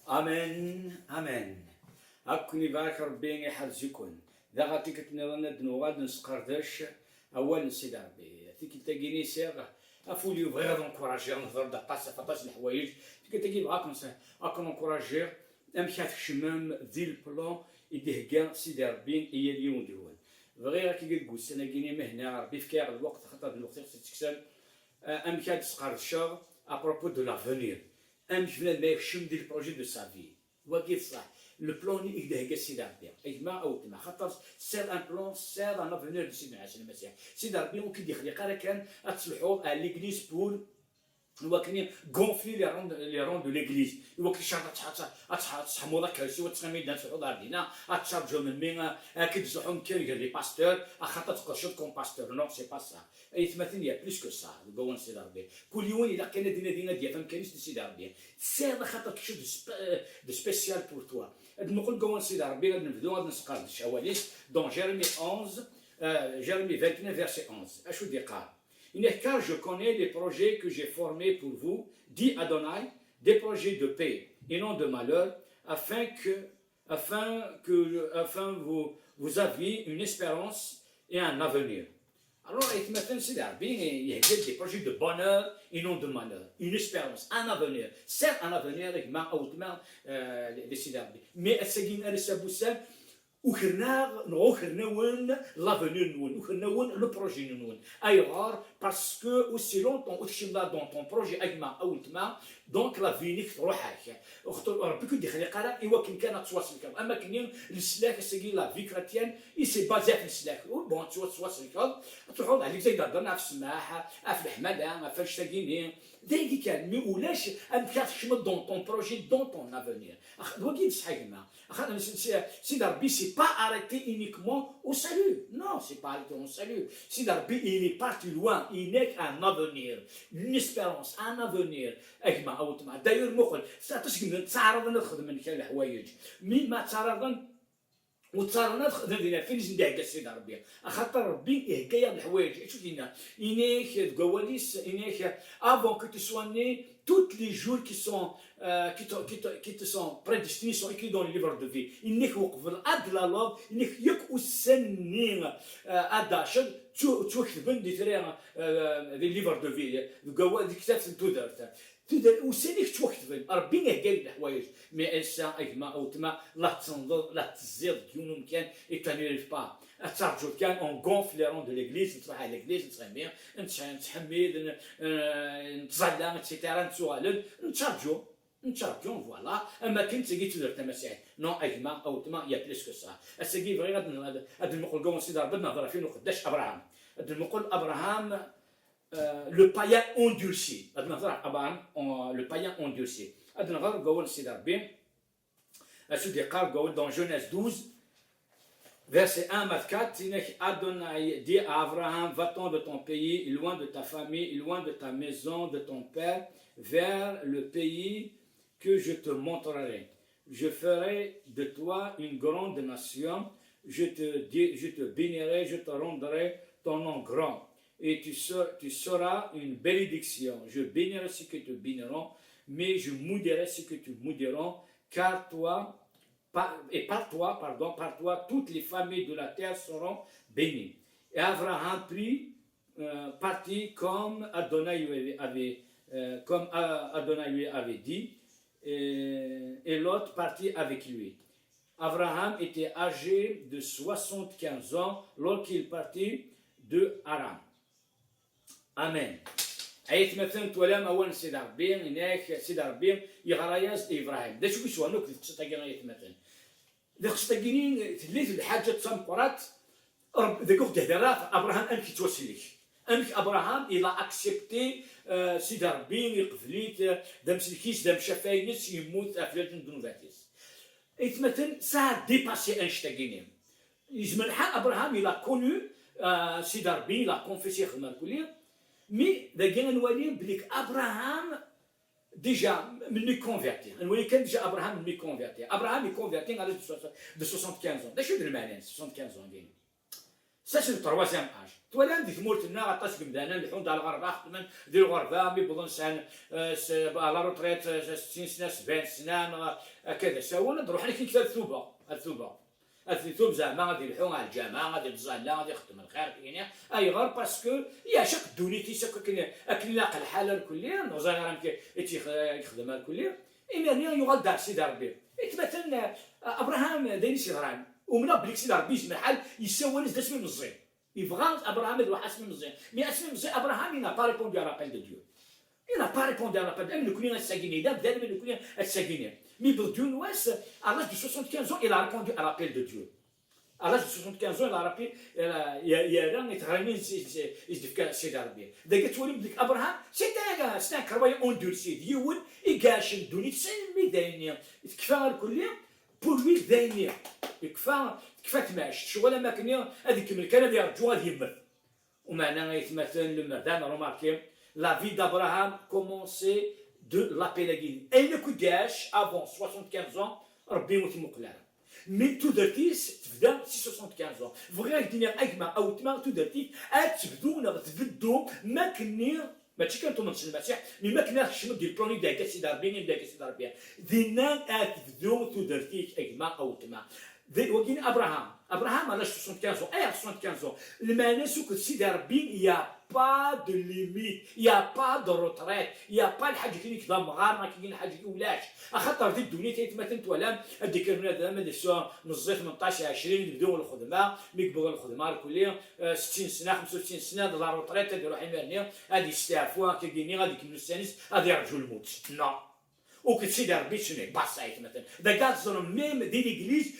امين امين. هاكوني بارك ربي يحرزكم. ذا غاتي كتنظن دنوغاد نسقرداش اول سيدي ربي تيكي تاكيني سيغ افوليو بغي غادي نكوراجي نهضر دقاس فطاس الحوايج تيكي تاكي هاك نكوراجي امشي هاد الشمام ذي البلان يدهكا سيدي ربي هي اليوم ديوان بغي كي تقول سنه كيني مهنا ربي في كاع الوقت خاطر الوقت خصك تكسل امشي هاد تسقرد ابروبو دو لافونير امشي بنادم ما يخشم ديال البروجي دو سافي وكيف صح لو بلان يدهكا سيدي ربي اجماع او تما خاطر سير ان بلان سير ان افونير دو سيدنا عيسى المسيح سيدي ربي ممكن يخلق راه كان تصلحوا على ليغليز بور وكني غونفلي لي رون دو ليغليز وكي شرط تحمو داك الشيء وتسمي دات في الحضار دينا اتشارجو من مين كيتزحون كير لي باستور خاطر تقشط كون باستور نو سي با سا اي تمثل يا بلوس كو سا غون سي ربي كل يوم الا كان دينا ديال فهم كنيسه سي ربي سير خاطر كشي دو سبيسيال بور توا نقول غون سي ربي غادي نبداو غادي نسقر الشواليس دون جيرمي 11 جيرمي 29 فيرسي 11 اشو دي قال car je connais les projets que j'ai formés pour vous, dit Adonai, des projets de paix et non de malheur, afin vous aviez une espérance et un avenir. Alors, maintenant, c'est il y a des projets de bonheur et non de malheur. Une espérance, un avenir. Certes, un avenir avec ma hautement les sidarbis. Mais c'est وخرنا نون لافونير نون وخرنا لو بروجي نون ايغار باسكو اوسي لونطون وتشملا دون طون بروجي اجما او تما دونك لا فينيك تروحك اختار ربي كي دخل قرا ايوا كان تواصل كم اما كاين السلاح سيكي لا في كريتيان اي سي بازي في السلاح بون تواصل كم تروحوا عليك زي درنا في السماحه في الحماده في الشتاكيني ذلك كان مي ولاش ان كاتشم دون طون بروجي دون طون افونير وكيد صحيح ما اخذنا سيدي ربي سي pas arrêté uniquement au salut. Non, c'est pas arrêté au salut. Si Darbi, il est parti loin, il n'est qu'un avenir, une espérance, un avenir. D'ailleurs, ça te dit que tu as un avenir, mais وتصارنا خدمنا فين ندير السيد ربي خاطر ربي حكايه الحوايج شوف لينا إنيك كواليس إنيك avant que tu sois né tous les jours qui te sont prédestinés sont écrits dans le livre de vie إنيك وقف الأدلى لاب إنيك يك أسنين أداشر تكتبن دي ترى دي livre de vie كواليس كتاب تودرت وساليك توكتبن ربي قال الحوايج مي انسان اجمع او تما لا تنظر لا تزيد كيون كان اي تانيريف با ترجو كان اون غونف لي رون دو ليغليز تروح على ليغليز تسمع بيان نتحمد نتصلى اتسيتيرا نتسوالد نتشارجو فوالا اما كنت تجي تدير تماسيح نو اجمع او تما يا بليس كو سا اسكي بغي غاد نقول كون سي دار بدنا نهضر فين وقداش ابراهام نقول ابراهام le païen endurci. Le païen endurci. Dans Genèse 12, verset 1 à 4, Adonai dit à Abraham, va-t'en de ton pays, loin de ta famille, loin de ta maison, de ton père, vers le pays que je te montrerai. Je ferai de toi une grande nation, je te bénirai, je te rendrai ton nom grand. Et tu seras une bénédiction. Je bénirai ceux que te béniront, mais je maudirai ceux que te maudiront, car par toi, toutes les familles de la terre seront bénies. Et Abraham partit comme Adonai lui avait dit, et l'autre partit avec lui. Abraham était âgé de 75 ans lorsqu'il partit de Haran. Amen. عيت مثلا تولا ما وين سيد ربي هناك سيد ربي يغراياز ابراهيم دا شو يسوى نوك تشتاقي غايت مثلا دا خصتاقينين تليت الحاجه تسمقرات ذاك وقت هذا ابراهام امك توسلك امك ابراهام الى اكسبتي سيد ربي يقفليت دا مسلكيش دا مشافاينس يموت افلات دنوفاتيس عيت مثلا سا ديباسي انشتاقينين يزمن حال ابراهام الى كونو سيد ربي الى كونفيسي خدمه كليه مي داكي غنولي بليك ابراهام ديجا ملي كونفيرتي غنولي كان ديجا ابراهام ملي كونفيرتي ابراهام يكونفيرتي على دو 75 ans دا شنو المعنى 75 ans ديالي Ça, c'est le troisième âge. تولا ديك مورتنا غطاس قمدانا نلحون دار الغربة خدمن دير الغربة مي بظن سان على روتريت 60 سنة 70 سنة كذا ساونا نروح لك الثوبة الثوب زعما غادي يلحون على الجامعة غادي الزالة غادي يخدم الخير كاين اي غير باسكو يعشق دونيتي ساكن لاقى الحالة الكلية نوزا غير يخدمها الكلية إمانيا يغال دار سيدي ربي مثلا ابراهام دايني سي غرام ومنا بليك سيدي ربي يسمى الحال يساوي ناس اسمي مزيان يبغى ابراهام يروح اسمي مزيان مي اسمي مزيان ابراهام ينا با ريبوندي على لابيل دو ديو ينا با ريبوندي على لابيل من كلنا الساكيني دا بدا من كلنا الساكيني مي بدون واس à l'âge de 75 ans il a répondu à l'appel de Dieu à l'âge de 75 ans il a rappelé يا راه يتغرمين يزدفك سيدي ربي داك تولي بديك ابراهام سيتا كرواي اندورسي ديون يقاش الدنيا تسمي داينيا تكفى الكليه بور لوي داينيا كفى تماش شغل ما كان هذيك من كان يرجو غادي يمر ومعنى يتمثل المردان روماركي لا في d'Abraham commençait de la pèlerinage et ne كداش avant 75 ans ربي يموت مقلع مي تو درتيس تبدا 75 ans فغير الدنيا اجمع او تما تو درتيك تبدو ما كني ماشي كنتو من المسيح مي ما كناش ديال البلوني ديال سيدي ربي دينا تبدو تو درتيك اجمع او تما وكاين ابراهام علاش 75 ans 75 ans المعنى سوك سيدي ربي يا با دو ليميت يا با دو روتريت يا با الحاجه كاين كذا مغارنا كاين حاجه ولاش خاطر ديك الدنيا تيتمثل توالام هذيك بنادم هذا السوا نص 18 20 يبداو الخدمه مي يقبلوا الخدمه الكليه 60 سنه 65 سنه لا روتريت يديروا حمارنيه غادي يستعفوا كيجيني غادي يكملوا السادس غادي يرجعوا الموت نو وكتسيدي ربي شنو باصايت مثلا دا كازر ميم دي ليغليز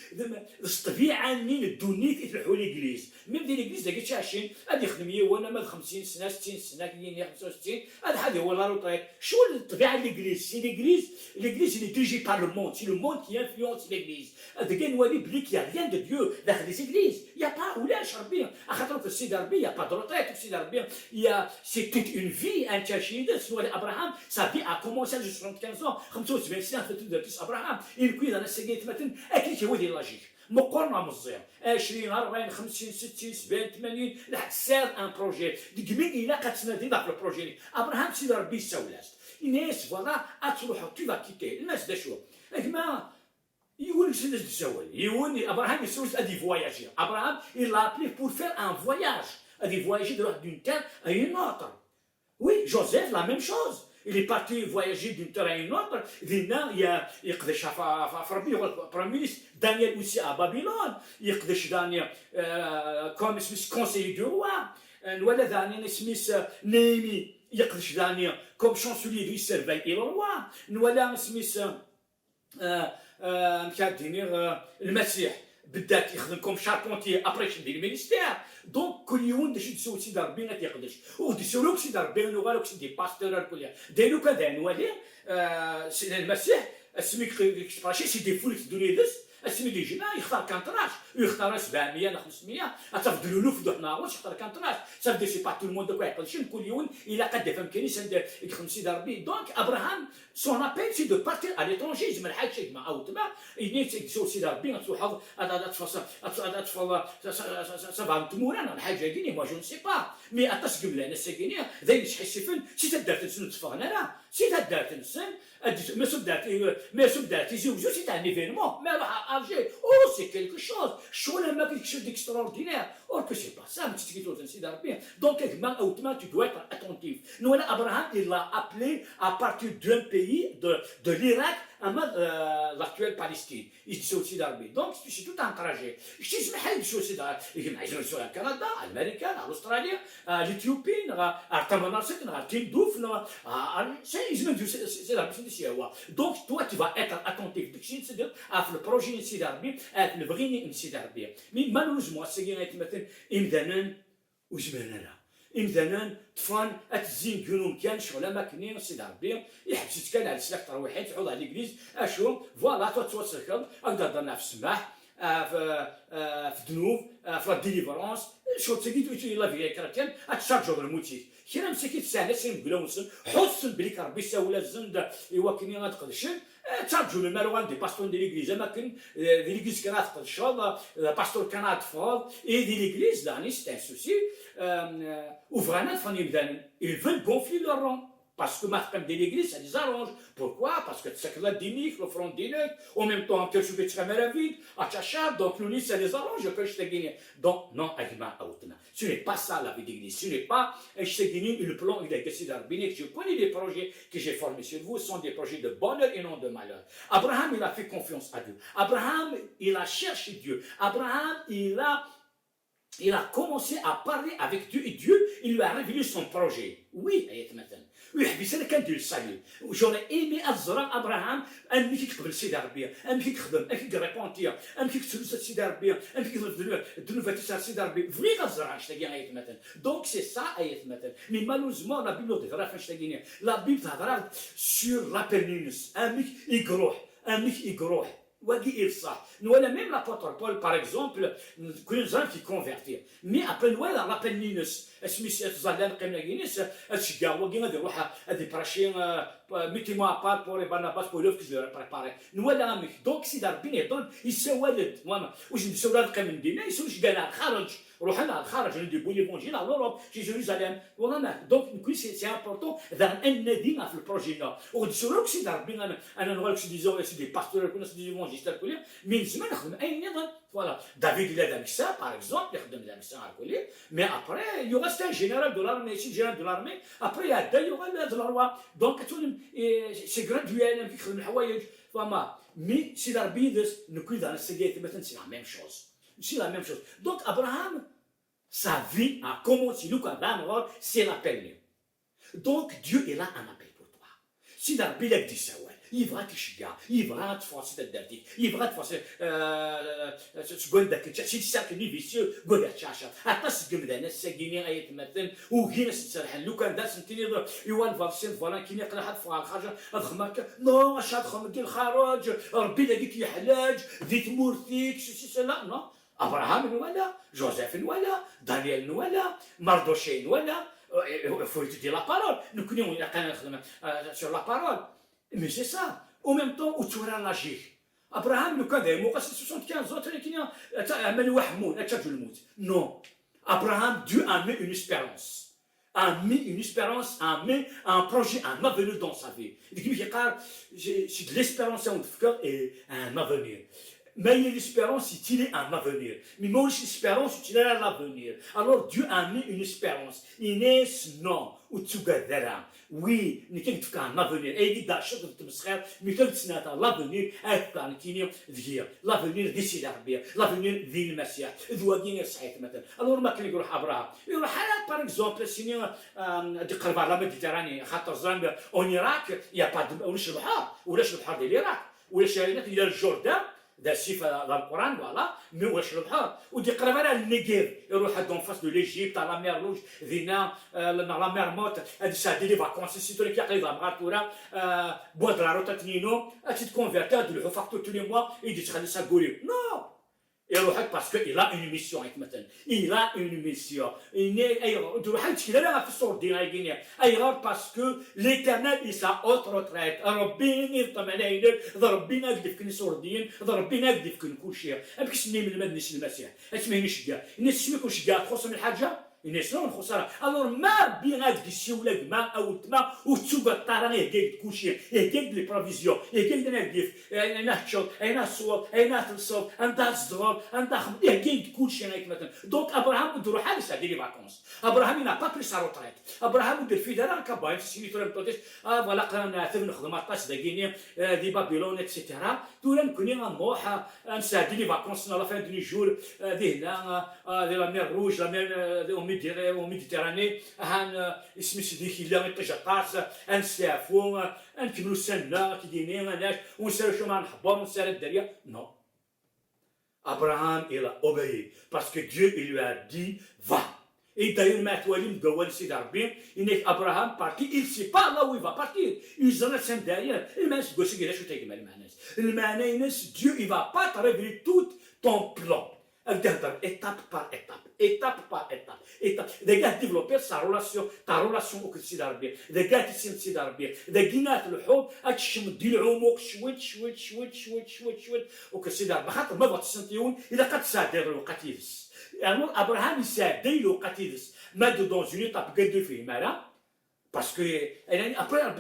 الطبيعه منين الدنيا كيتلحوا ليغليز ميم دي ليغليز داك شاشين غادي يخدم وانا ما 50 سنه 60 سنه كاين 65 هذا هو لا روتريت شو الطبيعه ليغليز سي ليغليز اللي ديجي بار لو موند سي لو موند كي انفلونس ليغليز هذا كاين نوري بليك يا ريان دو ديو داخل لي زيغليز يا با ولاش ربي خاطر في السيد ربي يا با دو روتريت في السيد ربي يا سي توت اون في ان تشاشين سوا ابراهام سافي ا كومونسي 75 ans 75 سنه في تدرس ابراهام يكون انا سقيت مثلا اكيد هو ديال لاجيك مقارنه مزيان 20 40 50 60 70 80 لحد سار ان بروجي ديك مين الى كتنادي داك البروجي ابراهام سيدي ربي ساولاس الناس فوالا اتروح تو فا كيتي الناس دا شو كما يقول سي تساول يقول ابراهام يسوس ادي فواياجي ابراهام il l'a appelé pour faire un voyage ادي فواياجي de d'une terre à une autre oui Joseph la même chose il est parti voyager d'une terre à une autre. Dina, il قدش في ربي هو البريم مينيستر دانيال aussi à Babylone. يقدش دانيال comme اسمه conseiller du roi. ولا دانيال اسمه نيمي يقدش دانيال comme chancelier du service et le roi. ولا اسمه مشاهديني المسيح بدات يخدم كوم شاربونتي ابري ديال المينيستير دونك كل يوم داش تسول سيدي ربي ما تيقدرش وديسولوك سيدي ربي نوغالوك سيدي باستور الكليه دايرو كذا نوالي سيدي المسيح اسميك كيفاشي سيدي فولك دوني دس اسمي دي جنا يختار كانتراش ويختار 700 ولا 500 اتفضلوا له في دوحنا واش يختار كانتراش صافي دي سي با تو الموند كو يقدرش كل يوم الا قد فهم كاين سند يخدم سيدي ربي دونك ابراهام سون ابيل سي دو بارتير ا ليترونجي يجمع الحاج شي مع او تما ينيت سو سيدي ربي تحفظ اتفضل سافا تمورانا الحاجه ديني موا جو نسي با مي اتاش قبل انا ساكينيا ذاك شحال سيفن سي تدارت نسن تفغنا لا سي تدارت نسن ما سبدات يزوجوا سي ان ايفينمون ما راح ارجي او سي كيلكو شوز شو لما كاين شي ديكستراوردينير او كو سي با سا ما تسكيتو تنسيد ربي دونك كما او تما تو دو être attentif نولا ابراهام il l'a appelé à partir d'un pays de l'Irak l'actuelle Palestine يجلسوا سيدي ربي دونك سي توت ان تراجي شتي يسمح لي يمشيو سيدي يجلسوا على كندا على امريكا على استراليا ليثيوبين ارتمناسك تندوف سي يجمع سيدي ربي سي هو دونك توا tu vas être attentif داكشي نسدر في البروجي سيدي ربي في البغيني سيدي ربي مي مالوزمون السيدي مثلا امدانا وجمالنا امدانا طفان اتزين كونهم كان شغله ما كاينين سيدي ربي يحبس كان على سلاك ترويحات تعود على الانجليز اشو فوالا توصل هكذا درنا في السماح في الذنوب في الديليفرونس شو تجي لا في كراتين اتشارجو الموتي كيرا مسكي تساهل سين بلونسن حسن بليك ربي ساولا الزند ايوا كني غتقدشن تشارجو المالوان دي باستور دي ليغليز ما كان دي ليغليز كانت تقدشوا باستور كانت فور اي دي ليغليز داني سي ان سوسي ou vraiment ils veulent gonfler leur rang. Parce que ma femme de l'église, ça les arrange. Pourquoi? Parce que c'est que la dînique, l'offrande dînique, en même temps, que je vais te remettre la vie, à Tchacha, donc nous, ça les arrange, que je te gagne. Donc, non, ce n'est pas ça la vie d'église. Ce n'est pas, je te gagne le plan, il a décidé d'arbiner. Je connais les projets que j'ai formés sur vous, sont des projets de bonheur et non de malheur. Abraham, il a fait confiance à Dieu. Abraham, il a cherché Dieu. Abraham, il a commencé à parler avec Dieu et Dieu, il lui a révélé son projet. Oui, ويحبس انا كندير الصاليب جوني ايمي ازرع ابراهام انك يقبل سيدي ربي انك يخدم انك يريبونتيا انك تسلس سيدي ربي انك الذنوب تاع سيدي ربي فلي غزرع شتاقي ايت مثلا دونك سي سا ايت مثلا مي مالوزمون لا بيبل تهضر فاش تاقيني لا بيبل تهضر سور لابيلينس انك يقروح وقي الصح ولا ميم لابوتر بول باغ اكزومبل كل زان كي كونفيرتير مي ابل ولا لابيل نينس اسمي تزالان قيمنا كينيس تشكا وقي غادي نروح هادي براشي ميتي موا بار بور باناباس بور لوف كي بريباري نولا ميك دونك سي دار بين يضل يسوالد واش نسول هاد القيم ندينا يسولش كاع خارج روح انا الخارج ندير ليفونجيل لوروب في جيروزاليم والله دونك نكون سي امبورطون ذا ان دينا في البروجي ودسولوك سي دار بين انا نقول لك سي ديزو سي دي باستور كنا سي دي ليفونجيست الكليه مي زعما نخدم اي نظام فوالا دافيد il a d'Amixa par exemple يخدم d'Amixa على الكليه مي ابري يو غاست ان جينيرال دولار مي سي جينيرال دولار مي ابري يعدا يوغا دولار وا دونك تولم سي غرادويال كيخدم الحوايج فما مي سي دار بيدس نكون dans السيجيت مثلا سي لا ميم شوز سي لا ميم شوز دونك ابراهام sa vie a commencé, c'est l'appel. Donc Dieu est là un appel pour toi. Si dans le billet dit ça, il va te chier, il va te forcer d'être dernier, il va te forcer si tu sais que les vicieux, قول تشاشا أتصل جمدنا السجينين أي مثلا وهنا ستسرحن لو كان داس نتيني يوان فاكسين فلان كي يقرا حد فوق الخرج أدخمك نو أش أدخم ديال الخراج ربي لقيت يحلاج ديت مورثيك سي لا نو ابراهام ولا جوزيف ولا دانيال ولا مردوشين ولا faut dire la parole nous connaissons sur la parole mais c'est ça en même temps où tu auras l'agir ابراهام لو كان داير مقاس 75 زوتر كي عمل وحمون اتشاجو الموت نو ابراهام Dieu a mis une espérance a mis un projet, un avenir dans sa vie. C'est de l'espérance et un avenir. Mais l'espérance, il est un avenir. Mais moi, l'espérance, il est un avenir. Alors, Dieu a mis une espérance. Il est non. Ou tu garderas. Oui, nous avons un avenir. Et il dit, d'achat de ton frère, mais comme tu n'as l'avenir, l'avenir d'ici l'arbitre, l'avenir du Messie. Il doit gagner ça maintenant. Alors, ma clé pour Abraham. Par exemple, si nous avons la Méditerranée, en Irak, il n'y a pas de. Ou le l'Irak. Ou le Jourdain. دا سي في القران فوالا مي واش البحر ودي قريبه على النيجير يروح دون فاس دو ليجيبت على لا مير روج فينا لا مير موت هادي سادي لي فاكونس سي تولي كيعقلي لا مغارتورا بواد لا روتا تنينو تي تكونفيرتي دو فاكتور تولي موا يجي تخلي سا غوري نو يروح parce que il a une mission مثلا il a une mission ايوا تروح تشكيلا في الصور ديالها كاين ايوا parce que l'éternel il sa haute retraite ربي يطمن علينا ربي نقدر في الصور ديال ربي نقدر في كل شيء باش نمي من المدنس المسيح اسمهنيش كاع الناس سميكوش كاع تخص من الحاجه الناس نون خساره الور ما بين هاد السيوله ما او تما وتسوق الطريق يهكاك كلشي يهكاك لي بروفيزيون يهكاك نقدف انا تشوط انا الصوت انا تصوت انت الصغار انت خم يهكاك كلشي هناك مثلا دونك ابراهام ودرو حال سادي لي فاكونس ابراهام n'a pas pris sa retraite ابراهام ودير في دار كباين سينيتو ريبوتيش فوالا قرانا ثمن خدمه طاس داكيني دي بابيلون اكسيتيرا دولا نكوني نروح نسادي لي فاكونس لا فان دي جور دي هنا دي لا مير روج لا مير وميديتيراني هان اسمي سيدي كيلا يطيجاطاس انسافو نكملوا السنه كيديني ماناش ونسالو شو ما نحبر ونسال الدريه نو Abraham il a obéi parce que Dieu il lui a dit va. Et d'ailleurs ما توالي مقول سيد ربي انك ابراهام بارتي il sait pas là où il va partir ils en sont derrière الناس تقول سي شو تيجي مع الناس المعنى الناس Dieu il va pas te révéler tout ton plan étape par étape, étape par étape, étape. Des gars développer ta relation au Christ d'Arabie. Des gars qui sont d'Arabie. Des guinat le حب أتشم دي العمق شويت شويت شويت شويت شويت شويت au Christ d'Arabie. خاطر ما بغيت تسنتيون إذا قد سادر الوقت يدس. Alors Abraham il سادر الوقت يدس. ما dans une étape قد فيه مالا. Parce que après dans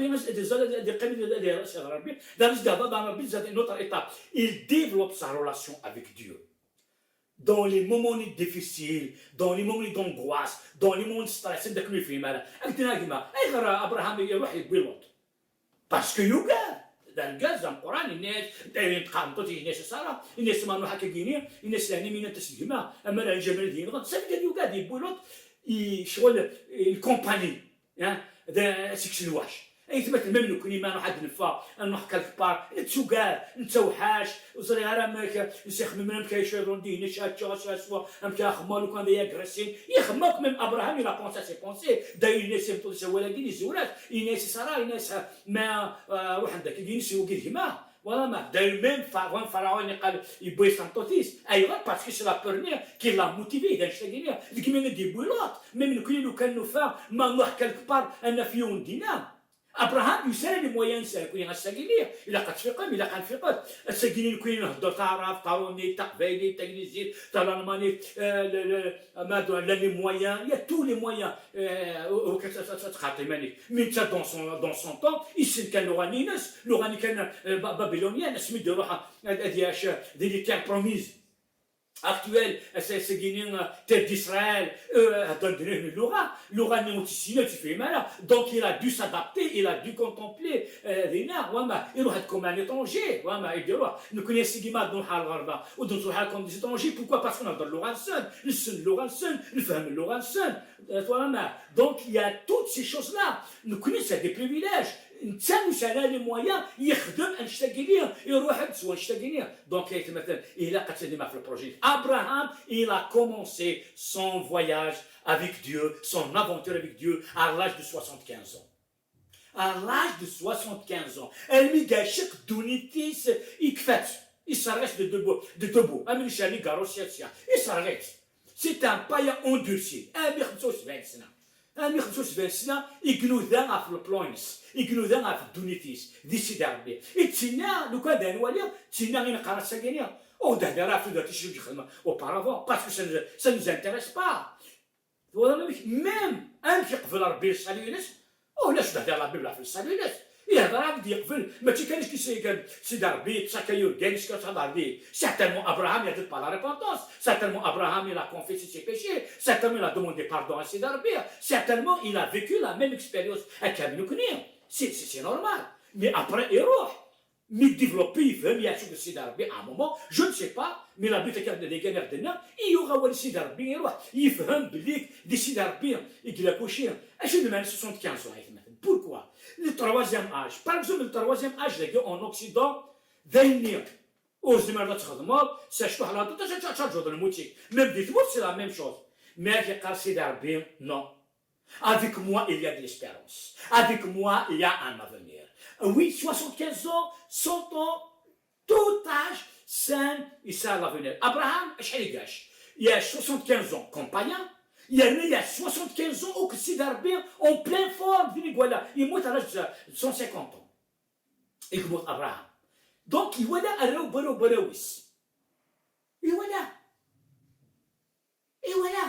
une autre étape, il développe sa relation avec Dieu. Dans les moments difficiles, dans les moments d'angoisse, dans les moments de stress, عندك مي في مالا. قلتنا كيما اقرا ابراهام يروح يبي لوط. باسكو يوقع الغاز القران الناس دايرين تقامطوا الناس ساره الناس ما نروح كيجيني الناس هنا من تسجما اما لا الجبل ديال غد صافي قال يوقع يبي لوط شغل الكومباني هذا سكسي الواش اي تمثل ما منو كوني ما نروح نفا نروح كالك بار نتسوقال نتوحاش وصري غير ماك يسخ من مكا يشرون دي نشات شاش سوا مكا خمال وكان دي اغريسين يخماك من ابراهام الى بونسا سي بونسي داير الناس يمطو ولا كي زولات الناس صرا الناس ما واحد داك ينسيو كيما ولا ما داير ميم فرعون قال يبغي سانتوتيس ايوا باسكو سي لا بورنيير كي لا موتيفي داك الشيء ديك من دي بولات ميم كل لو كان نفا ما نروح كالك بار انا في يوم دينا ابراهام يسال لي موين سال كوين الساكينيه الا قد فيقم الا قد فيقت الساكينين كوين نهضر تعرف طاروني تقبايلي تاكنيزي طالماني مادو لي مويان يا تو لي مويان خاطيماني من تا دون سون طون يسن كان لغاني كان بابلونيان سميت روحها هذه دي لي تير بروميز actuel, c'est Guinéen, terre d'Israël, donne Laura néoticine, tu fais mal. Donc il a dû s'adapter, il a dû contempler Rina, il doit être comme un étranger. Nous connaissons Guima dans Harvarda, ou dans le comme des étrangers. Pourquoi? Parce qu'on a dans Laurenson, le son Laurenson, le fameux Laurenson. Donc il y a toutes ces choses-là. Nous connaissons des privilèges. الانسان واش على لي مويان يخدم نشتاق ليه يروح سوا نشتاق ليه دونك مثلا الا قتلني ما في البروجي ابراهام il a commencé son voyage avec Dieu son aventure avec Dieu à l'âge de 75 ans à l'âge de 75 ans الميغاشك دونيتيس يكفات يسرغش de debout امين شاني كاروسيا يسرغش c'est un païen endurci 75 سنه أنا 75 سنة يكنوذا في البلوينس يكنوذا في الدونيتيس دي سيدي ربي تسينا لو كان دان والي تسينا غير نقرا الساكينية او ده راه في ذات الشيء يخدم اوبارافون باسكو سا نوز انتيريس با ولا ميم امشي قبل ربي الصالينس او لاش ده ربي في الصالينس يهضر بدي يقفل ماشي كانش كيسير سيدي ربي تساكايور كانش كتهضر به certainement Abraham il a pas la repentance certainement Abraham il a confessé ses péchés certainement il a demandé pardon à سيدي ربي certainement il a vécu la même expérience كامل كنيا c'est normal mais après يروح مي ديفلوبي يفهم يعشق سيدي ربي à un moment je ne sais pas mais la بيتا كان دي كان يخدمنا يوغا ولي سيدي ربي يروح يفهم بليك دي سيدي ربي يقول لك واش اش من 75 ans pourquoi le troisième âge par exemple le troisième âge en Occident دايني aux زمرات تخدموا ساشتو حلاطه تشارجو الموتيك même des mots c'est la même chose mais qui قال سيدي ربي non avec moi il y a de l'espérance avec moi il y a un avenir oui 75 ans 100 ans tout âge c'est ça l'avenir Abraham شحال يقاش il y a 75 ans compagnon il y a 75 ans au Christ d'Arabie en pleine forme il mourut à l'âge de 150 ans il mourut Abraham donc il voilà الرو برو برويس et voilà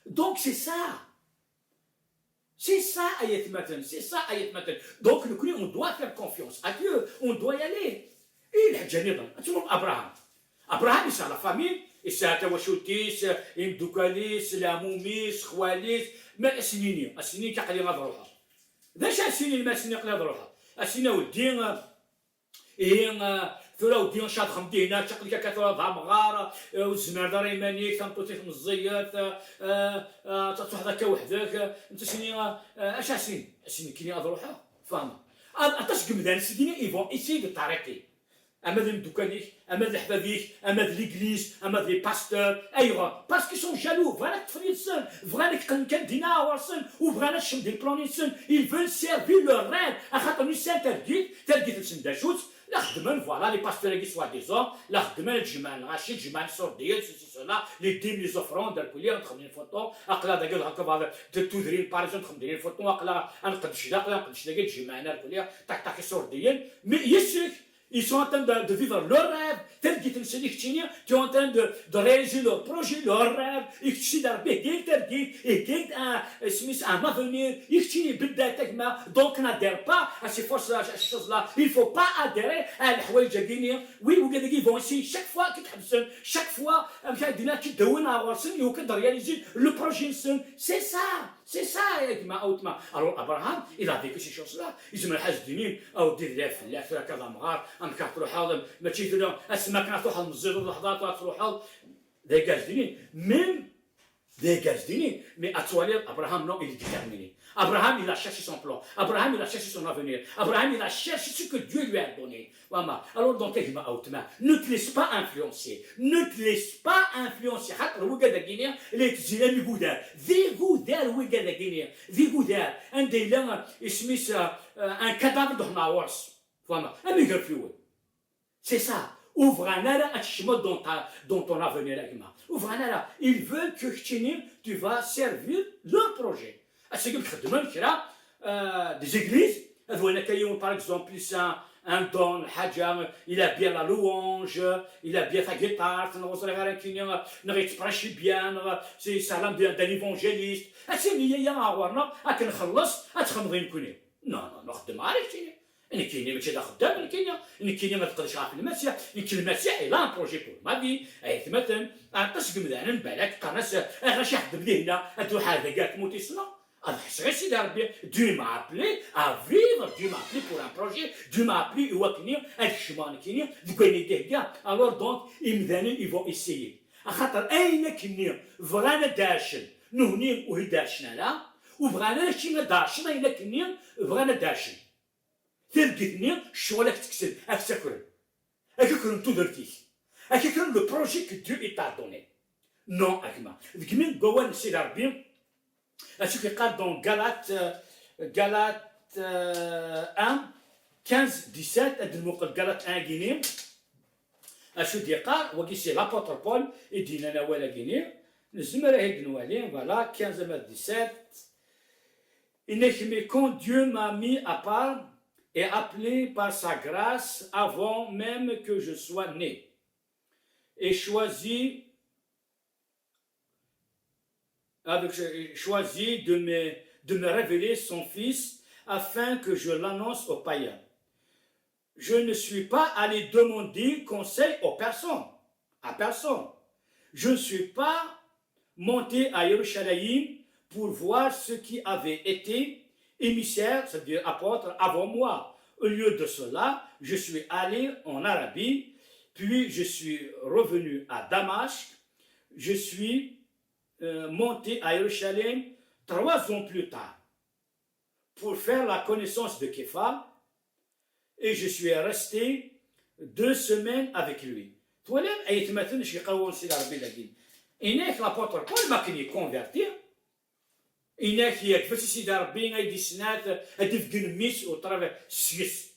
donc c'est ça ayat matan c'est ça ayat matan donc nous on doit faire confiance à Dieu on doit y aller il a déjà dit Abraham c'est la famille إسا توشوتيس إمدوكاليس لاموميس خواليس ما السنين كقلي غاد روحها ذاش السنين ما السنين قلي غاد روحها السنين ودين ثورا ودين شاد خمدينا تقلي كثرة ضع مغارة والزمار دار يمانيك تنطوتي في مزيات تحضر كوحدك انت سنين اش السنين كيني غاد روحها فاهمة أتاش قمدان السنين يفون إيسي دو طاريقي أما ذي مدوكانيك أما ذي حبابيك أما ذي ليغليز أما ذي باستور أيوا باسكو سون جالو فغانا تفريد سن فغانا كان دينا ورسن وفغانا الشم ديال بلوني سن ils veulent servir leur reine أخاطر نسان ترقيت السن داشوت لا خدمن فوالا لي باستور كي سوا ديزون لا خدمن الجمال الغاشي الجمال السرديه سيسي سولا لي ديم لي زوفرون دار كليه ندخل فوطو اقلا داك هكا تودرين باريزون ندخل ندير فوطو اقلا نقدش داك نقدش داك الجمال الكليه طاك طاك سرديا مي يسرك ils sont en train de vivre leur rêve tel qu'ils te disent tu es en train de réaliser leur projet leur rêve يكتشي دار به كاين تركيب كاين سميت ان افونير يكتشي بداتك ما دونك نادير با سي فورس شوز لا il faut pas adhérer على الحوايج كاينين وي وكذا فون سي chaque fois كتحبسن chaque fois مشى دينا كدون غورسن يوكد رياليزي لو بروجي نسن سي سا يا جماعه اوتما الو ابراهام الى فيكو شي شوز لا يزمر حاج دينين او دير لا فلاح كذا مغار تروح هذا ماشي تقول اسمك تروح المزيد اللحظات تروح ديجاج ديني mais à toi Abraham non il est déterminé Abraham il a cherché son plan Abraham il a cherché son avenir Abraham il a cherché ce que Dieu lui a donné voilà alors donc ne te laisse pas influencer حتى هو قاعد كينيا اللي تزيل ميغودار ذي غودار هو قاعد كينيا ذي غودار عندي لا اسميس ان كادافر دو ناورس voilà un mec fluide c'est ça ouvre un ara dans ton avenir ouvre un ara ils veulent que tu vas servir leur projet c'est comme خدموا كرا des églises هذولا كاين par exemple un don حاجه il a bien la louange il a bien sa guitare نوصل غير كاين نغيتبراشي بيان سي سلام d'un évangéliste اسيني يا عورنا كنخلص تخمضين كوني نو نخدم عليك انا كاينين ماشي دا خدام انا كاينين ما تقدرش عارف المسيح يمكن المسيح الى ان بروجي بور ما في مثلا عطاش كمدانا بالك قناص غير شي حد بدا هنا هادو حاجه كاع تموتي سنه انا حس غير سيدي ربي Dieu m'a appelé à vivre Dieu m'a appelé pour un projet Dieu m'a appelé هو كاين هاد الشمان كاين دوكاين كاع الوغ دونك يمدانين يفو اسيي خاطر اين كاين فرانا داشن نهني وهي داشنا لا وبغانا شي داشنا الا كاين بغانا داشن تلقيتني الشغل تكسل تاكل كون تو درتي كون لو بروجي كو ديو ايتا دوني نو اكما كمين قوان سي ربي اشو كيقال دون غالات 1 15 17 هاد الموقع غالات 1 كيني اشو ديقار وكي سي لابوتر بول يدينا انا ولا كيني نزمر هيك نوالين فوالا 15 17 mais quand Dieu m'a mis à part et appelé par sa grâce avant même que je sois né, et choisi de me révéler son Fils afin que je l'annonce aux païens. Je ne suis pas allé demander conseil à personne. Je ne suis pas monté à Jérusalem pour voir ce qui avait été émissaire, c'est-à-dire apôtre, avant moi. Au lieu de cela, je suis allé en Arabie, puis je suis revenu à Damas, je suis monté à Jérusalem 3 ans plus tard pour faire la connaissance de Képha, et je suis resté 2 semaines avec lui. تولم أي مثلا شي قوون سي ربي لكن إنك لابوتر بول ما كان يكونفيرتي إنك يكفي سيدي ربي غيدي سنات هتفقن ميس وطرف سيس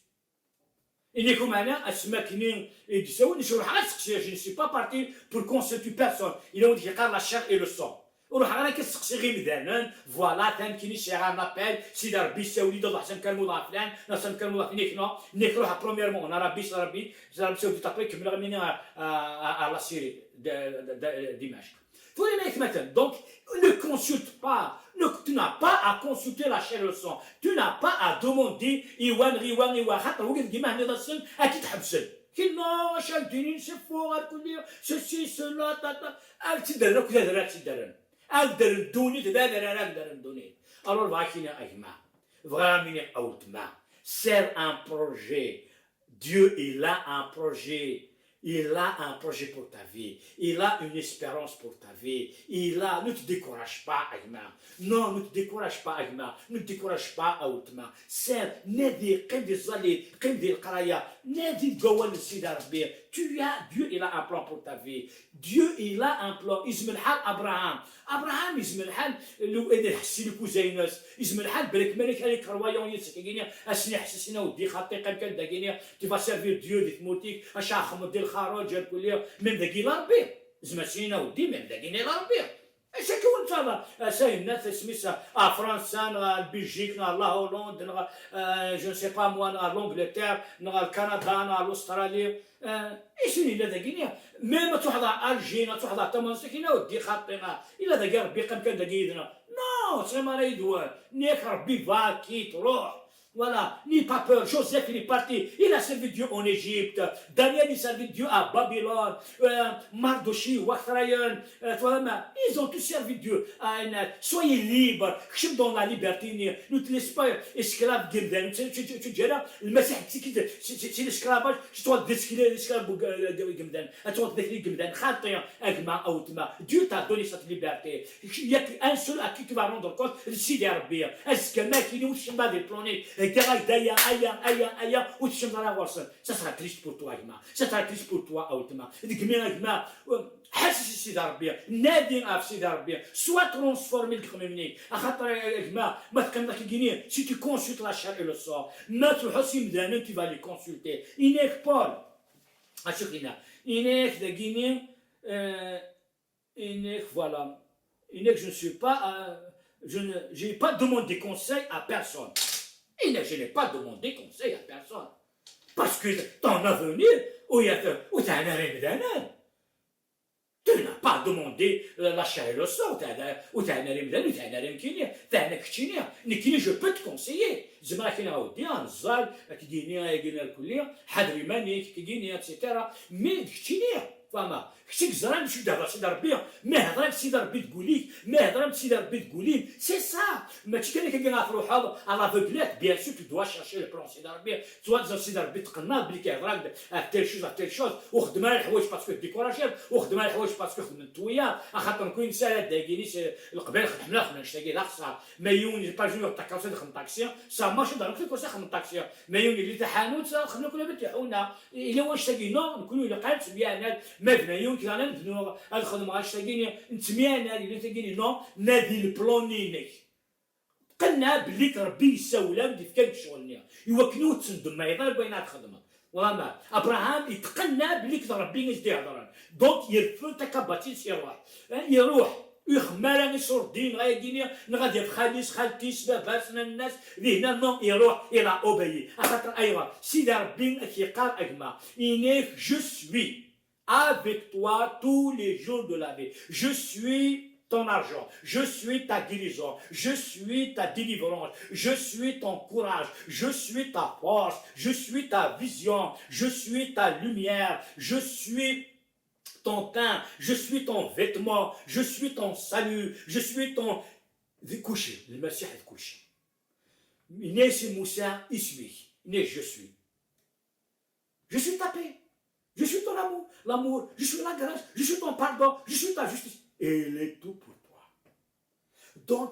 إنكم معنا أسماكنين يدسون نشوف حاجة سكسي je ne suis pas parti pour consulter personne il a dit قال la chair et le sang وروح انا كنسقسي غير مدانا فوالا تنكيني شي غا نابيل سيدي ربي ساولي دابا حسن كان موضوع فلان حسن كان موضوع نيك روح برومييرمون انا ربي ساولي تابري كمل غني على سيري دمشق تولي ما يتمثل دونك ne consulte pas tu n'as pas à consulter la chair et le sang tu n'as pas à demander إيوان خاطر هو كيما هنا السن اكيد حبسن كيما شال دينين سفو غتقول سوسي سولا تاتا تدرنا كذا درات تدرنا أقدر الدوني تبادر أنا أقدر الدوني alors vakina aima vraiment ultima c'est un projet Dieu il a un projet Il a un projet pour ta vie. Il a une espérance pour ta vie. Ne te décourage pas, Agma. Non, ne te décourage pas, Agma. Ne te décourage pas, Aoutma. C'est Nedi, Kendi Zali, Kendi Karaya, Nedi Gawal Sidarbi. Dieu, il a un plan pour ta vie. Dieu, il a un plan. Ismaël Abraham. Abraham, Ismaël لو إذا حسي لك وزينس اسم الحال بالك مالك هذيك روايون يسكينيا اسني حسسنا ودي خاطي قال كان داكينيا تي فا سيرفير ديو دي تموتيك اش اخم ديال الخراج كليا من داكي لربي زعما سينا ودي من داكيني لربي اش كون تاع ساي الناس سميتها فرنسا البلجيك لا هولندا جو سي با موا لونجلتير الكندا الاستراليا ايش اللي داكينيا ميم تحضر الجينا تحضر تمسكينا ودي خاطينا الا داك ربي قام كان داكيدنا نو سي ما يدوان نيك ربي فاكي تروح Voilà, n'aie pas peur. Joseph, il est parti. Il a servi Dieu en Égypte. Daniel, il a servi Dieu à Babylone. Mardochi, Wachrayan, ils ont tous servi Dieu. Soyez libres. Chef dans la liberté. Ne te laisse pas esclave. Tu dis là, le Messie, c'est l'esclavage. Tu dois décider l'esclave. Tu dois décider Dieu t'a donné cette liberté. Il n'y a qu'un seul à qui tu vas rendre compte. C'est d'Arabie. Est-ce que mec, il est où sur des planètes? Ça sera triste pour toi, Agma. Ça sera triste pour toi, Aoutma. Agma, حاسس سيدي ربي نادي في سيدي ربي soit transformé الكومونيك خاطر Agma ما تكملك كيني si tu consultes la chair et le sang ما تروحش مدانا tu vas les consulter إنك بول أشوفينا إنك دقيني إنك voilà إنك je ne suis pas je n'ai pas demandé conseil à personne. Je n'ai pas demandé conseil à personne. Parce que ton avenir, tu n'as pas demandé la chair et le sang. Je peux te conseiller. Mais فما كشي زران شو دابا سيدي ربي ما هضرك سيدي ربي تقولي ما هضرك سيدي ربي تقولي سي سا ماشي كان كيلقى في روحها على فوكلات بيان سور تو دوا شاشي لو بلون سيدي ربي توا سيدي ربي تقنا بلي كيهضرك تيل شوز وخدم على الحوايج باسكو ديكوراجي وخدم على الحوايج باسكو خدمت وياه خاطر نكون انسان داكيني القبيل خدمنا نشتاقي لا خصها ما يوني با جونيور تاع كاوسي خدم طاكسي سا ماشي دارك في كوسي خدم طاكسي ما يوني اللي تاع حانوت خدمنا كلنا بتاعونا الا واش تاقي نو نكونوا الا قالت بيان ما بنايون كي نبنوا الخدمه اش تاقيني نتميانا اللي تاقيني نو نادي البلونيني قلنا بلي ربي يساولا بدي في كان شغلني يوكلوا تندم ما يضرب بينات خدمه وما ابراهام يتقنى بلي ربي يجي يهضر دونك يرفو تكباتيس يروح يخمر نشر الدين غايديني نغادي في خاليس خالتيس باباسنا الناس اللي هنا نو يروح الى اوبيي خاطر ايوا سيدي ربي كيقال اجمع انيك جو سوي avec toi tous les jours de la vie. Je suis ton argent, je suis ta guérison, je suis ta délivrance, je suis ton courage, je suis ta force, je suis ta vision, je suis ta lumière, je suis ton pain, je suis ton vêtement, je suis ton salut, je suis ton coucher. Le Messie est couché. Inès Moussa, Inès, je suis. Je suis ta paix. Je suis ton l'amour, je suis la grâce, je suis ton pardon, je suis ta justice. Et il est tout pour toi. Donc,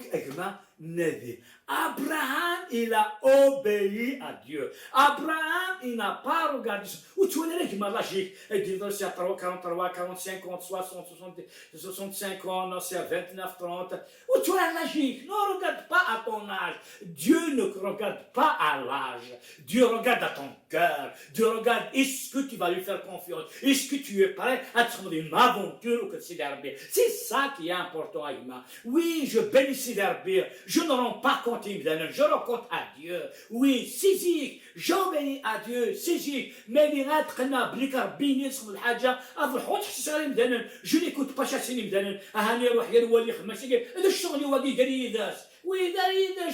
Abraham, il a obéi à Dieu. Abraham, il n'a pas regardé. Où tu es là, logique. Il dit, c'est 43, 45, 60, 65 ans, c'est 29, 30. Où tu es la logique. Ne regarde pas à ton âge. Dieu ne regarde pas à l'âge. Dieu regarde à ton cœur. Dieu regarde, est-ce que tu vas lui faire confiance? Est-ce que tu es prêt à te demander une aventure ou que c'est d'Arabie? C'est ça qui est important, Aïma. Oui, je bénis d'Arabie. Je ne rends pas compte, je rends compte à Dieu. Oui, saisis, j'obéis à Dieu, saisis. Mais les rats, blikar, bini, sur l'haja, je n'écoute pas chassini, oui,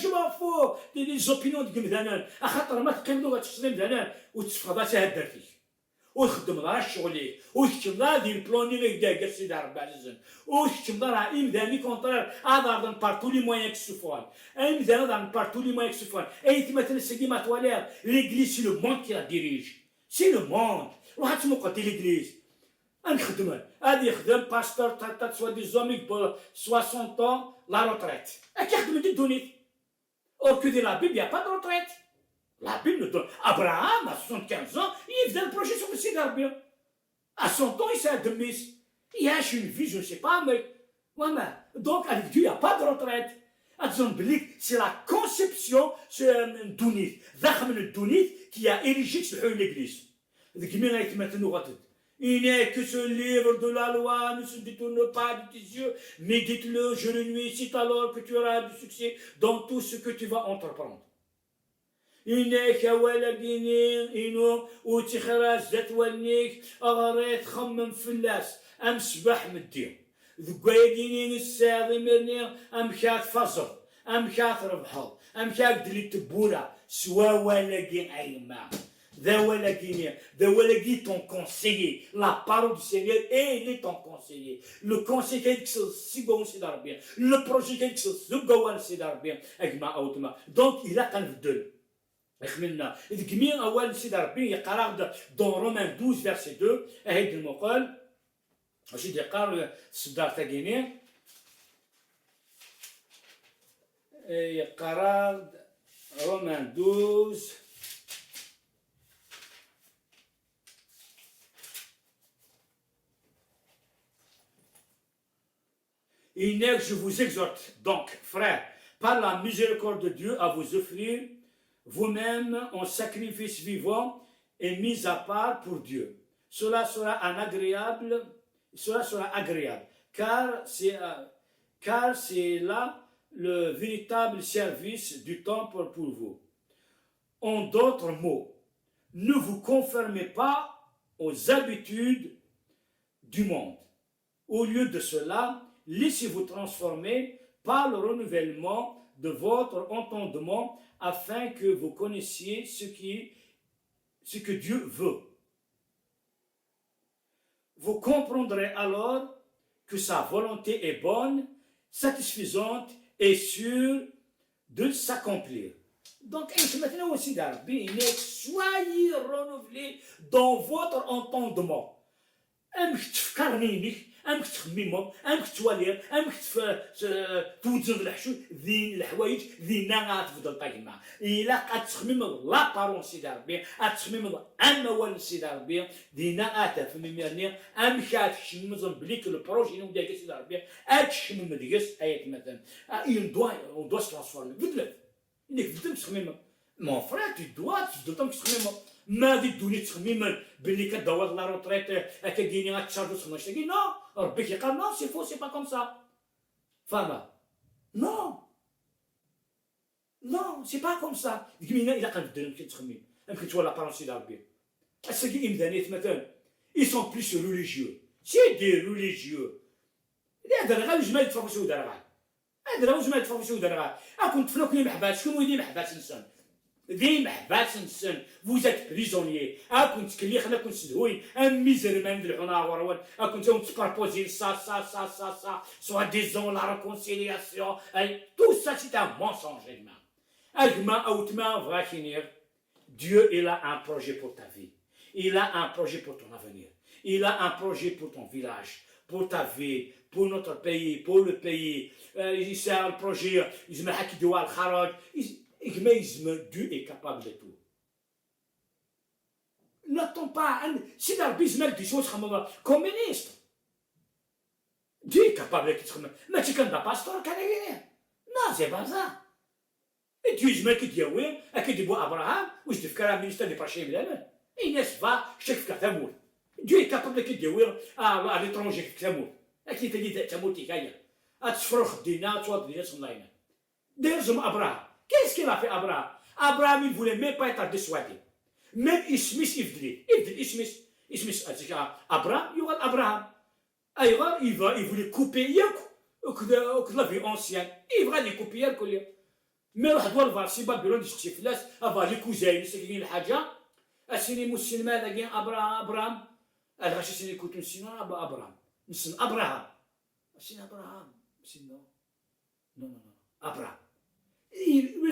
je m'en fous des opinions de Gimdanan. À خاطر ما تقيموا غتشتري مدانا وتفقد هدرتي. وتخدم راه شغلي وتكتب راه دير بلوني داك سيدي ربي عزيز وتكتب راه امداني كونطرير ادار par tous les moyens qui se font امداني par tous les moyens qui se font et مثلا سيدي ما توالير l'église c'est le monde qui la dirige c'est le monde روح تموقع دي ليغليز نخدم هادي يخدم باستور تاع سوا دي زوميك ب 60 طون لا روتريت اكي يخدم دي دونيت اور كو دي لا بيبل يا با دو روتريت لا بيبل دون ابراهام 75 ans يبدا البروجي sur سيدي ربي à 100 ans يساعد دميس يعيش une vie je ne sais pas mais voilà donc avec Dieu il n'y a pas de retraite أتظن بليك c'est la conception دونيت ذاك من الدونيت qui a érigé تسلحوا l'église ذيك مين غيتمثل غتد Il n'est que ce livre de la loi, ne se détourne pas de tes yeux, médite-le jour et nuit, c'est alors que tu auras du succès dans tout ce que tu vas entreprendre. إنك ولقيني إنو وتخرج ذات ونيك أغريت خمم فلاس أم سبح مدي ذقايقيني الساغي مرني أم كات فصل أم كات ربحل أم كات دلي تبورا سوا ولقين أيما ذا ولقي ton conseiller la parole du Seigneur et il est ton conseiller le conseiller qui se sigon c'est d'arbien le projet qui se sigon c'est d'arbien أجمع أوتما donc il a qu'un deux خملنا إذا كمين أول سيد ربي يقرأ dans Romains 12 verset 2 هيد المقال ماشي يقرأ صدار تاقيني يقرأ Romains 12 Il n'est que je vous exhorte donc, frères, par la miséricorde de Dieu, à vous offrir vous-même en sacrifice vivant et mis à part pour Dieu. Cela sera agréable, car c'est là le véritable service du temple pour vous. En d'autres mots, ne vous conformez pas aux habitudes du monde. Au lieu de cela, laissez-vous transformer par le renouvellement de votre entendement afin que vous connaissiez ce que Dieu veut. Vous comprendrez alors que sa volonté est bonne, satisfaisante et sûre de s'accomplir. Donc, maintenant aussi, soyez renouvelés dans votre entendement. أمك تخممهم أمك توالير أمك توزن الحشو ذي الحوايج ذي نغات تفضل طاقما إلا قد تخمم لا بارون سيدي ربي أتخمم أما وال سيدي ربي ذي نغات فميميرني أمك أتشمم بليك البروجي نو ديك سيدي ربي أتشمم ديكس آيات مثلا on doit se transformer بدلت إنك بدلت تخمم mon frère tu dois تخمم ما غادي تدوني تخميما باللي كدور لا روتريت كديني غاتشارجو تخمم شتاكي نو ربي كيقال نو سي فو سي با كوم سا فاهمة نو سي با كوم سا ديك مينا إلا قنبدل يمكن تخمم يمكن تولى بارون سيدي ربي الساكي إمدانيات مثلا ils sont plus religieux c'est des religieux هذا غير جمال يتفرقوا شو دار هذا غير جمال يتفرقوا شو دار كنت فلوكني محبات شكون وليدي محبات انسان ذي محبات السن فوزات بريزونيي كنت كلي خلا كنت سدوين ميزر مان الحنا ورون كنت تباربوزي سا سوا ديزون لا ريكونسيلياسيون اي تو سا سي ان mensonge اجما اوتما va finir Dieu il a un projet pour ta vie il a un projet pour ton avenir il a un projet pour ton village pour ta vie pour notre pays pour le pays il a un projet يزمع حكي دوا الخراج Dieu est capable de tout. N'attends pas, si dans le business des choses comme ministre, Dieu est capable de tout. Mais tu ne pasteur canadien. Non, c'est pas ça. Et Dieu est qui dit oui, et qui dit bon Abraham, ou je te ferai un ministère des prochains millénaires. Il n'est pas chef Katamour. Dieu est capable de dire oui à l'étranger Katamour. Et qui te dit Katamour, tu gagnes. À te faire des nains, soit des nains. Deuxième Abraham. Qu'est-ce qu'il a fait Abraham? Abraham, il ne voulait même pas être dissuadé. Même Ismis, Ismis a dit Abraham, il y aura Abraham. Alors, il voulait couper la vie ancienne. Il va les couper. Mais il doit voir si Babylone est flas, avoir les cousins, c'est qui est le Hadja. Asini musulman, il y a Abraham. Alors, je sais que c'est Abraham. C'est Abraham. C'est Abraham. Non. Abraham. Il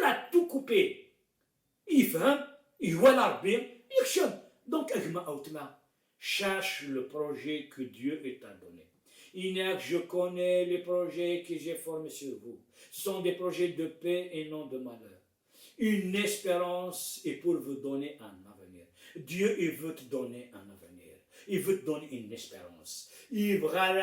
a tout coupé. Il fait, il voit l'arbre, il chante. Donc, cherche le projet que Dieu t'a donné. Je connais les projets que j'ai formés sur vous. Ce sont des projets de paix et non de malheur. Une espérance est pour vous donner un avenir. Dieu, il veut te donner un avenir. Il veut te donner une espérance. Il va le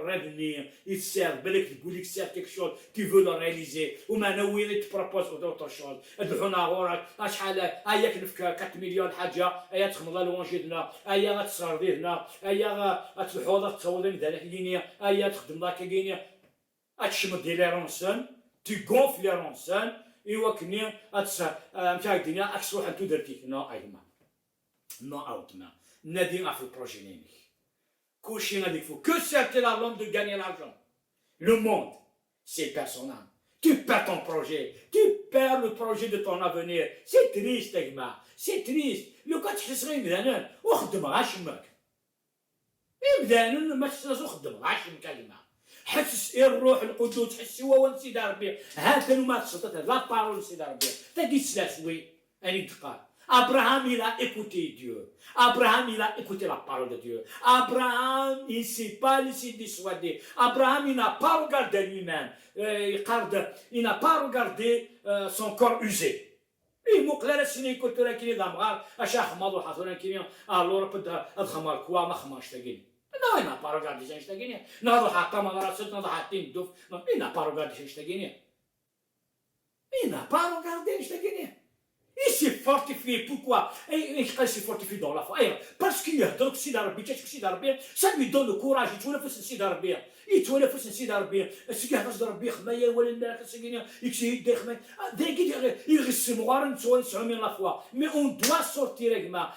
revenir. Il sert, il sert quelque chose, tu veux le réaliser. Ou maintenant, il te propose autre chose. ادعونا غورك اشحال هيا كنفك 4 مليون حاجه هيا تخمض لونجيدنا هيا غتصرفي هنا هيا غتلحوض تصوضي مثلا كينيا هيا تخدم لك كينيا هتشمد ديال لي رونسون tu gonfles les ronces ايوا كني مشى الدنيا اكسروح انتو درتيك نو ايما نو اوتما نادي في البروجي نيني كلشي غادي يفو كو سيرتي لا لوم دو غاني لارجون لو موند سي بيرسونال tu perds ton projet tu perds le projet de ton avenir c'est triste يا جماعه c'est triste لو كتحس غير مزيان وخدم غا شمك مزيان ما تحس وخدم غا شمك يا جماعه حس الروح القدس حس هو سيدي ربي هذا ما تسلطت لا بارول سيدي ربي تاكي سلاسوي اني تقال Abraham, il a écouté Dieu. Abraham, il a écouté la parole de Dieu. Abraham, il ne s'est pas laissé dissuader. Abraham, il n'a pas regardé lui-même. Il n'a pas regardé son corps usé. Il m'a clairé si il écoute la kiri d'Amrar, à chaque mois, à son kiri, alors peut-être à Khamar quoi, ma Khamar Shtagin. Non, il n'a pas regardé ce Shtagin. Non, il n'a pas regardé ce Shtagin. Il n'a pas regardé ce Shtagin. Il s'est fortifié, pourquoi? Il s'est fortifié dans la foi. Parce qu'il y a d'autres Sidi Rabbi, ça lui donne le courage. Il trouve le Sidi Rabbi. Il trouve le Sidi Rabbi. Ce qui a fait de Rabbi, il reste moral, il la foi. Mais on doit sortir, il a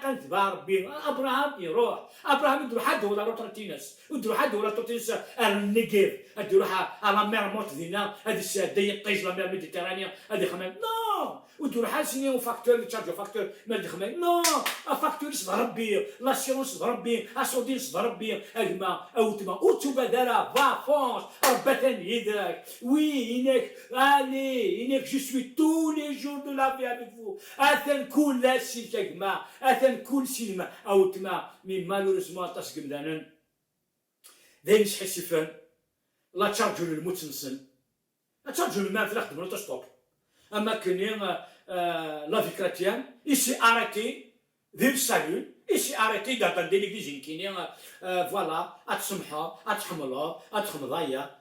quand Rabbi. Abraham, il roh. Abraham, il doit ولا روترتينس ودرو حد ولا روترتينس النيجيف اديرو على la mer Montdina هذه الساديه قيس la mer Méditerranée هذه خمام نو ودرو حال سيني فاكتور اللي تشارجو فاكتور ما دي خمام نو فاكتور صدر ربي لاسيونس صدر ربي اسودين صدر ربي اجمع اوتما اوتوبا دارا فافونس ربة يدك وي انك allez انك je suis tous les jours de la vie avec vous اثن كل سيل اجمع اثن كل سيلما اوتما من malheureusement تسقم دانن داين حسفان لا تشارجو للمتنسن لا تشارجو للمان في الخدمه لا تشطوك اما كاين لا في كريتيان يسي اريتي ديال السالون يسي اريتي d'attendre l'église كاين فوالا اتسمحها اتحملها اتخمضايا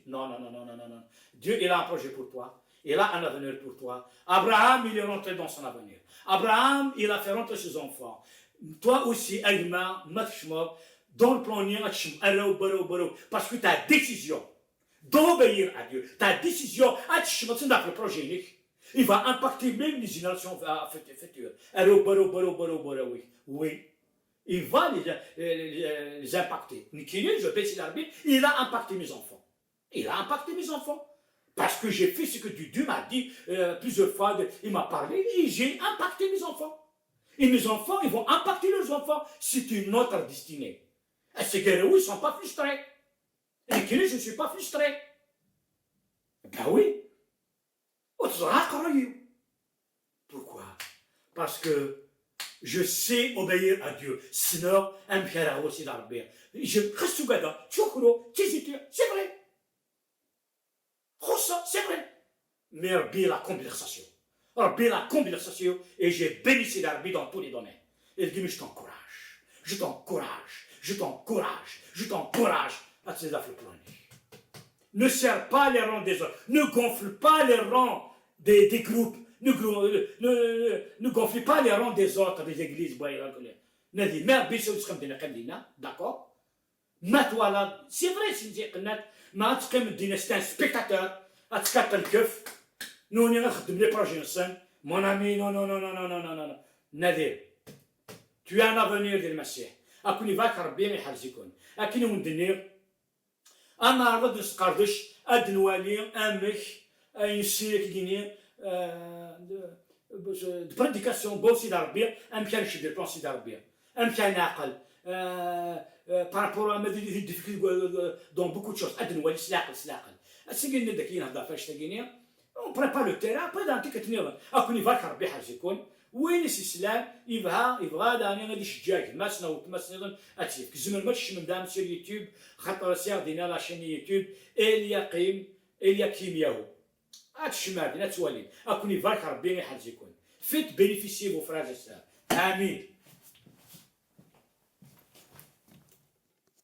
non non non non non non Dieu il a un projet pour toi il a un avenir pour toi Abraham il est rentré dans son avenir Abraham il a fait rentrer ses enfants toi aussi Aïma Matchmor dans le plan parce que ta décision d'obéir à Dieu, ta décision dans le projet, il va impacter même les générations futures. Oui, il va les impacter. Il a impacté mes enfants. Il a impacté mes enfants. Parce que j'ai fait ce que Dieu m'a dit plusieurs fois, il m'a parlé et j'ai impacté mes enfants. Et mes enfants, ils vont impacter leurs enfants. C'est une autre destinée. Et ces guerriers, ils ne sont pas frustrés. Et je ne suis pas frustré. Ben oui. Pourquoi? Parce que je sais obéir à Dieu. Sinon, je reste gada. C'est vrai. C'est vrai. Mais Rabbi la conversation. Rabbi la conversation. Et j'ai béni Rabbi dans tous les domaines. Il dit, mais je t'encourage. Je t'encourage. Je t'encourage. Je t'encourage à ces affaires. Ne serre pas les rangs des autres. Ne gonfle pas les rangs des groupes. Ne gonfle pas les rangs des autres, des églises. D'accord? C'est vrai, c'est un spectateur. Nous, les projets. Mon ami, non, non, non, non, non, non, non, non. Nadir, tu as un avenir de Messie. أكون فاك ربي ما يحرزكون أكين وندنير أنا رد نسقردش أدنوالي أمك ينسيك ديني de prédication bon سيد ربي أم كان شي دير بلان سيد ربي أم كان عقل par rapport à des difficultés dans beaucoup de choses أدنوالي سلاقل السجن داكين هذا فاش تاكيني اون بريبار لو تيران ابري دانتي كتنيض اكون يبارك ربي حاج يكون وين الاسلام يبغى داني غادي يشجعك ما سنوت ما سنيضن اتشيف كزمن ما تشمن دام سير يوتيوب خاطر سير دينا لاشين يوتيوب اليا كيمياو هادشي ما بين توالي اكون يبارك ربي حاج يكون فيت بينيفيسي فو فراج امين.